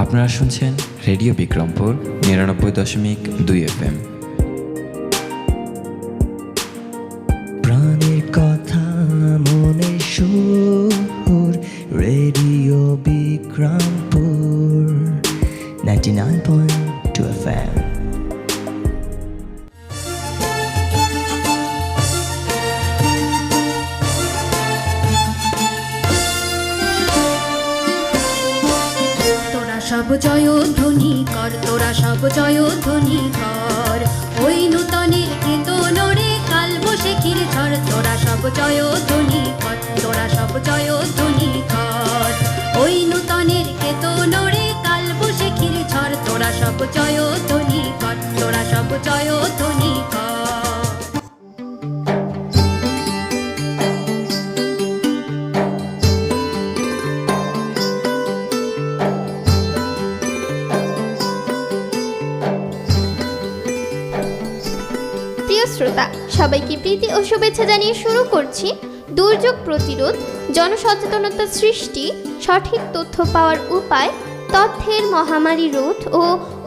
আপনারা শুনছেন radio Bikrampur ৯৯.২ FM। প্রাণের কথা মনে সুর, রেডিও বিক্রমপুর 99.2 FM। সব জয়ধ্বনি কর, তোরা সব জয়ধ্বনি কর, ওই নূতনের কেতনরে কাল বৈশাখীর ঝড়। তোরা সব জয়ধ্বনি কর, তোরা সব জয়ধ্বনি কর, ওই নূতনের কেতনরে কাল বৈশাখীর ঝড়। তোরা সব জয়ধ্বনি কর, তোরা সব জয়ধ্বনি কর। শ্রোতা সবাইকে প্রীতি ও শুভেচ্ছা জানিয়ে শুরু করছি দুর্যোগ প্রতিরোধ, জনসচেতনতা সৃষ্টি, সঠিক তথ্য পাওয়ার উপায়, তথ্যের মহামারী রোধ ও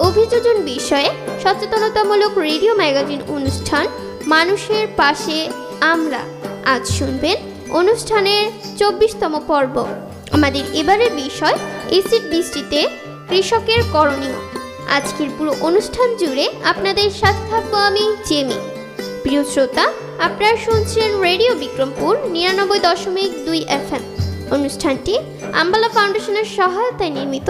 অভিযোজন বিষয়ে সচেতনতামূলক রেডিও ম্যাগাজিন অনুষ্ঠান মানুষের পাশে আমরা। আজ শুনবেন অনুষ্ঠানের ২৪তম পর্ব। আমাদের এবারের বিষয় এসিড বৃষ্টিতে কৃষকের করণীয়। আজকের পুরো অনুষ্ঠান জুড়ে আপনাদের সাথে থাকবো আমি জেমি। প্রিয় শ্রোতা, আপনারা শুনছেন রেডিও বিক্রমপুর ৯৯.২ FM। অনুষ্ঠানটি আম্বালা ফাউন্ডেশনের সহায়তায় নির্মিত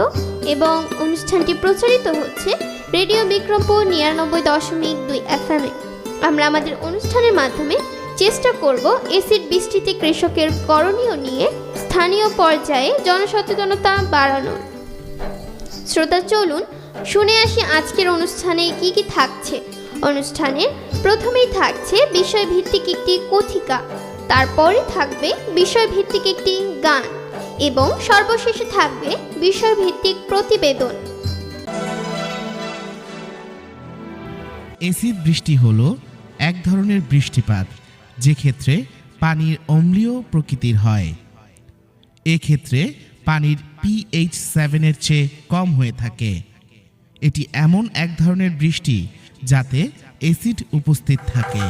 এবং অনুষ্ঠানটি প্রচারিত হচ্ছে রেডিও বিক্রমপুর ৯৯.২ FM এ। আমরা আমাদের অনুষ্ঠানের মাধ্যমে চেষ্টা করব এসিড বৃষ্টিতে কৃষকের করণীয় নিয়ে স্থানীয় পর্যায়ে জনসচেতনতা বাড়ানোর। শ্রোতা, চলুন শুনে আসি আজকের অনুষ্ঠানে কি কি থাকছে। অনুষ্ঠানের প্রথমেই থাকছে বিষয়ভিত্তিক একটি কথিকা, তারপরে থাকবে বিষয়ভিত্তিক একটি গান এবং সর্বশেষে থাকবে বিষয়ভিত্তিক প্রতিবেদন। এসিড বৃষ্টি হলো এক ধরনের বৃষ্টিপাত যে ক্ষেত্রে পানির অম্লীয় প্রকৃতির হয়। এক্ষেত্রে পানির pH 7 এর চেয়ে কম হয়ে থাকে। এটি এমন এক ধরনের বৃষ্টি যাতে অ্যাসিড উপস্থিত থাকে।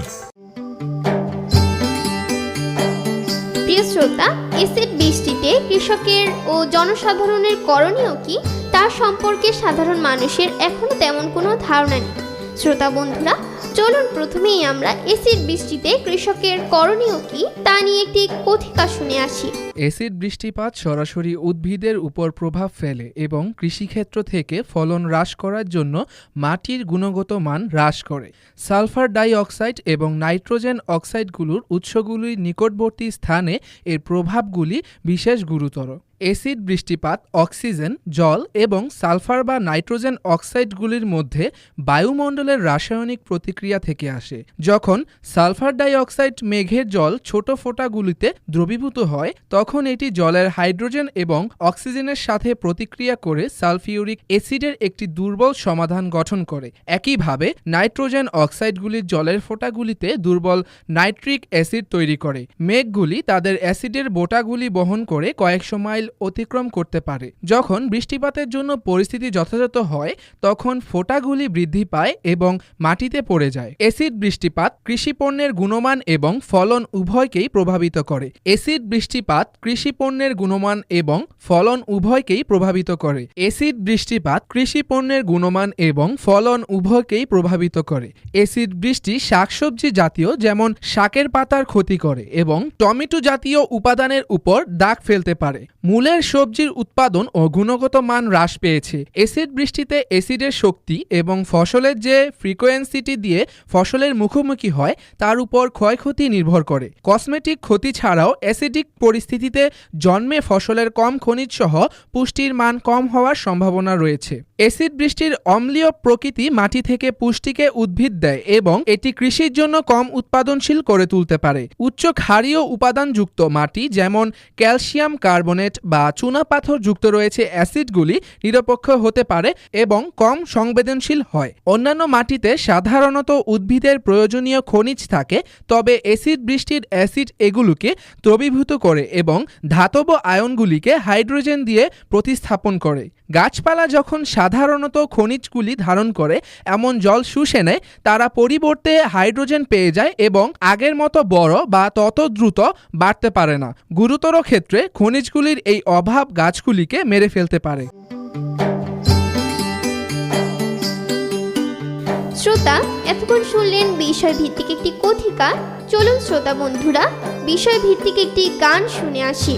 প্রিয় শ্রোতা, অ্যাসিড বৃষ্টিতে কৃষকের ও জনসাধারণের করণীয় কি তার সম্পর্কে সাধারণ মানুষের এখনো তেমন কোনো ধারণা নেই। শ্রোতা বন্ধুরা, চলুন প্রথমেই আমরা অ্যাসিড বৃষ্টিতে কৃষকের করণীয় কি তা নিয়ে একটি কথিকা শুনে আসি। অ্যাসিড বৃষ্টিপাত সরাসরি উদ্ভিদের উপর প্রভাব ফেলে এবং কৃষিক্ষেত্র থেকে ফলন হ্রাস করার জন্য মাটির গুণগত মান হ্রাস করে। সালফার ডাই অক্সাইড এবং নাইট্রোজেন অক্সাইডগুলোর উৎসগুলির নিকটবর্তী স্থানে এর প্রভাবগুলি বিশেষ গুরুতর। অ্যাসিড বৃষ্টিপাত অক্সিজেন, জল এবং সালফার বা নাইট্রোজেন অক্সাইডগুলির মধ্যে বায়ুমণ্ডলের রাসায়নিক প্রতিক্রিয়া থেকে আসে। যখন সালফার ডাই অক্সাইড মেঘের জল ছোট ফোঁটাগুলিতে দ্রবীভূত হয়, তখন এটি জলের হাইড্রোজেন এবং অক্সিজেনের সাথে প্রতিক্রিয়া করে সালফিউরিক অ্যাসিডের একটি দুর্বল সমাধান গঠন করে। একইভাবে নাইট্রোজেন অক্সাইডগুলির জলের ফোঁটাগুলিতে দুর্বল নাইট্রিক অ্যাসিড তৈরি করে। মেঘগুলি তাদের অ্যাসিডের বোঁটাগুলি বহন করে কয়েকশো মাইল অতিক্রম করতে পারে। যখন বৃষ্টিপাতের জন্য পরিস্থিতি যথাযথ হয়, তখন ফোঁটাগুলি বৃদ্ধি পায় এবং মাটিতে পড়ে যায়। অ্যাসিড বৃষ্টিপাত কৃষি পণ্যের গুণমান এবং ফলন উভয়কেই প্রভাবিত করে। অ্যাসিড বৃষ্টিপাত কৃষি পণ্যের গুণমান এবং ফলন উভয়কেই প্রভাবিত করে। অ্যাসিড বৃষ্টিপাত কৃষি পণ্যের গুণমান এবং ফলন উভয়কেই প্রভাবিত করে। অ্যাসিড বৃষ্টি শাকসবজি জাতীয় যেমন শাকের পাতার ক্ষতি করে এবং টমেটো জাতীয় উপাদানের উপর দাগ ফেলতে পারে। মূলের সবজির উৎপাদন ও গুণগত মান হ্রাস পেয়েছে। অ্যাসিড বৃষ্টিতে অ্যাসিডের শক্তি এবং ফসলের যে ফ্রিকোয়েন্সিটি দিয়ে ফসলের মুখোমুখি হয় তার উপর ক্ষয়ক্ষতি নির্ভর করে। কসমেটিক ক্ষতি ছাড়াও অ্যাসিডিক পরিস্থিতিতে জন্মে ফসলের কম খনিজ সহ পুষ্টির মান কম হওয়ার সম্ভাবনা রয়েছে। অ্যাসিড বৃষ্টির অম্লীয় প্রকৃতি মাটি থেকে পুষ্টিকে উদ্ভিদ দেয় এবং এটি কৃষির জন্য কম উৎপাদনশীল করে তুলতে পারে। উচ্চ ক্ষারীয় উপাদানযুক্ত মাটি যেমন ক্যালসিয়াম কার্বনেট বা চুনাপাথর যুক্ত রয়েছে অ্যাসিডগুলি নিরপেক্ষ হতে পারে এবং কম সংবেদনশীল হয়। অন্যান্য মাটিতে সাধারণত উদ্ভিদের প্রয়োজনীয় খনিজ থাকে, তবে অ্যাসিড বৃষ্টির অ্যাসিড এগুলোকে দ্রবীভূত করে এবং ধাতব আয়নগুলিকে হাইড্রোজেন দিয়ে প্রতিস্থাপন করে। গাছপালা যখন সাধারণত খনিজগুলি ধারণ করে এমন জল শুষে নেয়, তারা পরিবর্তে হাইড্রোজেন পেয়ে যায় এবং আগের মতো বড় বা তত দ্রুত বাড়তে পারে না। গুরুতর ক্ষেত্রে খনিজগুলির এই অভাব গাছগুলিকে মেরে ফেলতে পারে। শ্রোতা, এতক্ষণ শুনলেন বিষয়ভিত্তিক একটি কথিকা। চলুন শ্রোতা বন্ধুরা, বিষয়ভিত্তিক একটি গান শুনে আসি।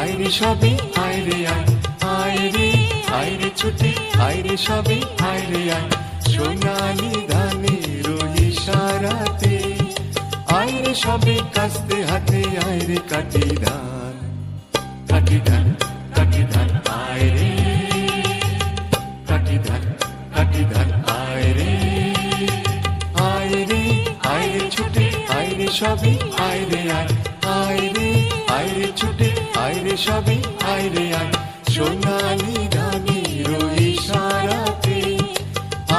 আইরে সবে আইরে আইরে আইরে ছুটে আইরে সবে আইরে সোনালি ধানের ইশারাতে আইরে সবে কাস্তে হাতে আইরে কাটি ধান কাটি ধান কাটি ধান আইরে কাটি ধান কাটি ধান আইরে আইরে আইরে ছুটে আইরে সবে আইরে আইরে আইরে ছুটে আইরে সবে আইরে সোনালি ধানের ইশারাতে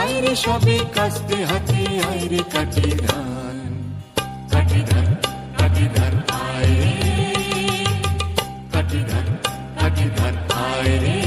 আইরে সবে কাস্তে হাতে আইরে কাটি ধান কাটি ধান কাটি ধান আইরে কাটি ধান কাটি ধান আইরে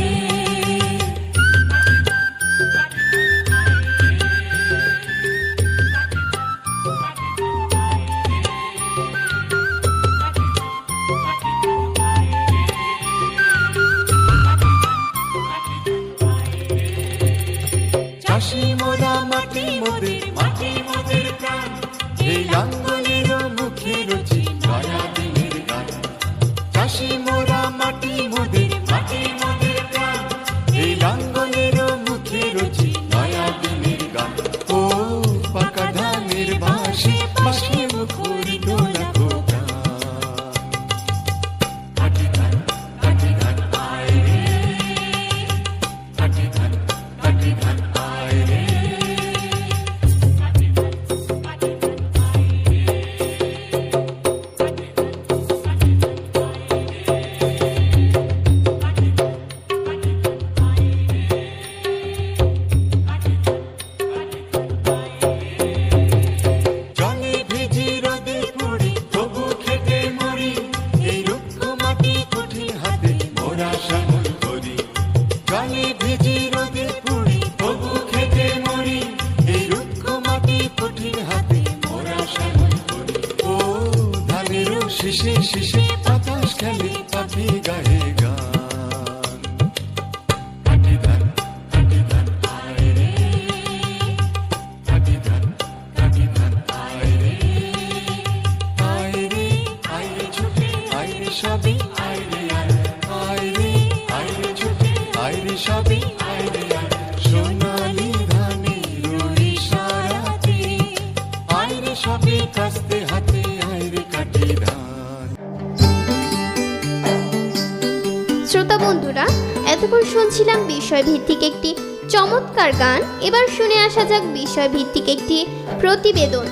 চাষি মোরা মাটি মোদের প্রাণ এই লাঙ্গলের মুখে রুচি নয়া দিনের গান চাষি মোরা মাটি মোদের প্রাণ এই লাঙ্গলের মুখে রুচি নয়া দিনের গান ও পাকা ধানের বাঁশি বাঁশি মুখরিত লাখো প্রাণ কাটি ধান আইরে কাটি ধান আইরে জলে ভিজি রোদে পড়ি তবু খেতে মরি এই রুক্ষ মাটি কঠিন হাতে মোরা শ্যামল করি জলে ভিজি রোদে পড়ি তবু খেতে মরি এই রুক্ষ মাটি কঠিন হাতে মোরা শ্যামল করি ও ধানের শিশে শিশে বাতাস খেলে পাখি গায়ে গান কাটি ধান আইরে কাটি ধান আইরে আইরে আইরে ছুটে আইরে সবে আইরে আইরে আইরে ছুটে আইরে সবে আইরে সোনালি ধানের ইশারাতে আইরে সবে কাস্তে হাতে আইরে কাটি ধান। শ্রোতা বন্ধুরা, এতক্ষণ শুনছিলাম বিষয়ভিত্তিক একটি চমৎকার গান। এবার শুনে আসা যাক বিষয়ভিত্তিক একটি প্রতিবেদন।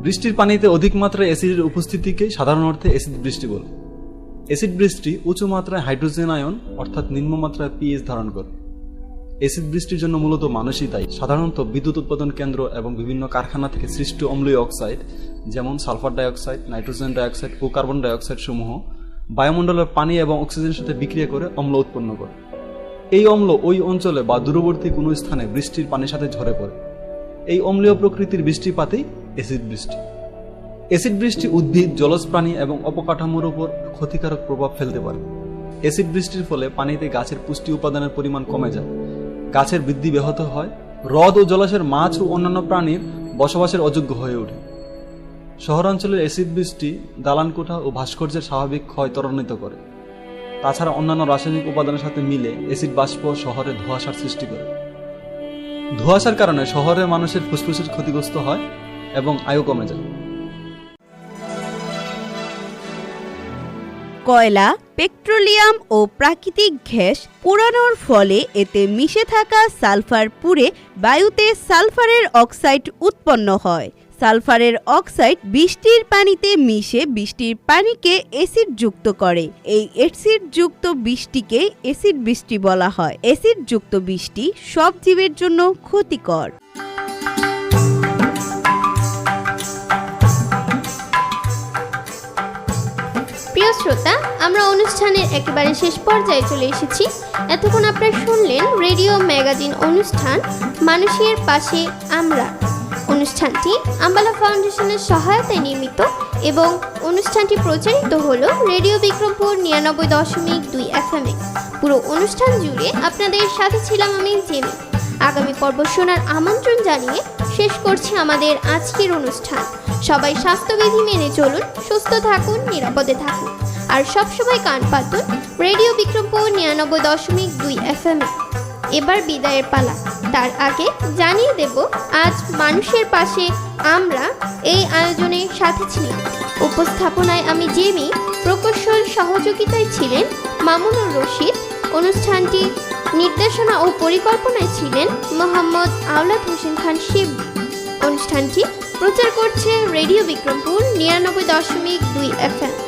বৃষ্টির পানিতে অধিক মাত্রায় অ্যাসিডের উপস্থিতিকে সাধারণ অর্থে অ্যাসিড বৃষ্টি বলে। অ্যাসিড বৃষ্টি উচ্চ মাত্রায় হাইড্রোজেন আয়ন অর্থাৎ নিম্ন মাত্রায় পিএইচ ধারণ করে। অ্যাসিড বৃষ্টির জন্য মূলত মানুষই দায়ী। সাধারণত বিদ্যুৎ উৎপাদন কেন্দ্র এবং বিভিন্ন কারখানা থেকে সৃষ্ট অম্লীয় অক্সাইড যেমন সালফার ডাইঅক্সাইড, নাইট্রোজেন ডাইঅক্সাইড ও কার্বন ডাইঅক্সাইড সমূহ বায়ুমণ্ডলের পানি এবং অক্সিজেনের সাথে বিক্রিয়া করে অম্ল উৎপন্ন করে। এই অম্ল ওই অঞ্চলে বা দূরবর্তী কোনো স্থানে বৃষ্টির পানির সাথে ঝরে পড়ে। এই অম্লীয় প্রকৃতির বৃষ্টিপাতেই অ্যাসিড বৃষ্টি। অ্যাসিড বৃষ্টি উদ্ভিদ, জলজ প্রাণী এবং অবকাঠামোর উপর ক্ষতিকারক প্রভাব ফেলতে পারে। অ্যাসিড বৃষ্টির ফলে পানিতে গাছের পুষ্টি উপাদানের পরিমাণ কমে যায়, গাছের বৃদ্ধি ব্যাহত হয়, হ্রদ ও জলাশয়ের মাছ ও অন্যান্য প্রাণীর বসবাসের অযোগ্য হয়ে ওঠে। শহরাঞ্চলের অ্যাসিড বৃষ্টি দালানকোঠা ও ভাস্কর্যের স্বাভাবিক ক্ষয় ত্বরান্বিত করে। তাছাড়া অন্যান্য রাসায়নিক উপাদানের সাথে মিলে অ্যাসিড বাষ্প শহরে ধোঁয়াশার সৃষ্টি করে। ধোঁয়াশার কারণে শহরের মানুষের ফুসফুসের ক্ষতিগ্রস্ত হয় এবং আয়ু কমে যায়। কয়লা, পেট্রোলিয়াম ও প্রাকৃতিক গ্যাস পোড়ানোর ফলে এতে মিশে থাকা সালফার পুড়ে বায়ুতে সালফারের অক্সাইড উৎপন্ন হয়। সালফারের অক্সাইড বৃষ্টির পানিতে মিশে বৃষ্টির পানিকে অ্যাসিড যুক্ত করে। এই অ্যাসিড যুক্ত বৃষ্টিকে অ্যাসিড বৃষ্টি বলা হয়। অ্যাসিড যুক্ত বৃষ্টি সব জীবের জন্য ক্ষতিকর। প্রিয় শ্রোতা, আমরা অনুষ্ঠানের একেবারে শেষ পর্যায়ে চলে এসেছি। এতক্ষণ আপনারা শুনলেন রেডিও ম্যাগাজিন অনুষ্ঠান মানুষের পাশে আমরা। অনুষ্ঠানটি আম্বালা ফাউন্ডেশনের সহায়তায় নির্মিত এবং অনুষ্ঠানটি প্রচারিত হলো রেডিও বিক্রমপুর 99.2 FM এ। পুরো অনুষ্ঠান জুড়ে আপনাদের সাথে ছিলাম আমি জেমি। আগামী পর্ব শোনার আমন্ত্রণ জানিয়ে শেষ করছি আমাদের আজকের অনুষ্ঠান। সবাই স্বাস্থ্যবিধি মেনে চলুন, সুস্থ থাকুন, নিরাপদে থাকুন আর সবসময় কান পাতুন রেডিও বিক্রমপুর 99.2 FM এ। এবার বিদায়ের পালা। তার আগে জানিয়ে দেব আজ মানুষের পাশে আমরা এই আয়োজনের সাথে ছিলাম। উপস্থাপনায় আমি জেমি, প্রকৌশল সহযোগিতায় ছিলেন মামুনুর রশিদ। অনুষ্ঠানটি নির্দেশনা ও পরিকল্পনায় ছিলেন মোহাম্মদ আওলাদ হোসেন খান শিবলি। অনুষ্ঠানটি প্রচার করছে রেডিও বিক্রমপুর 99.2 FM।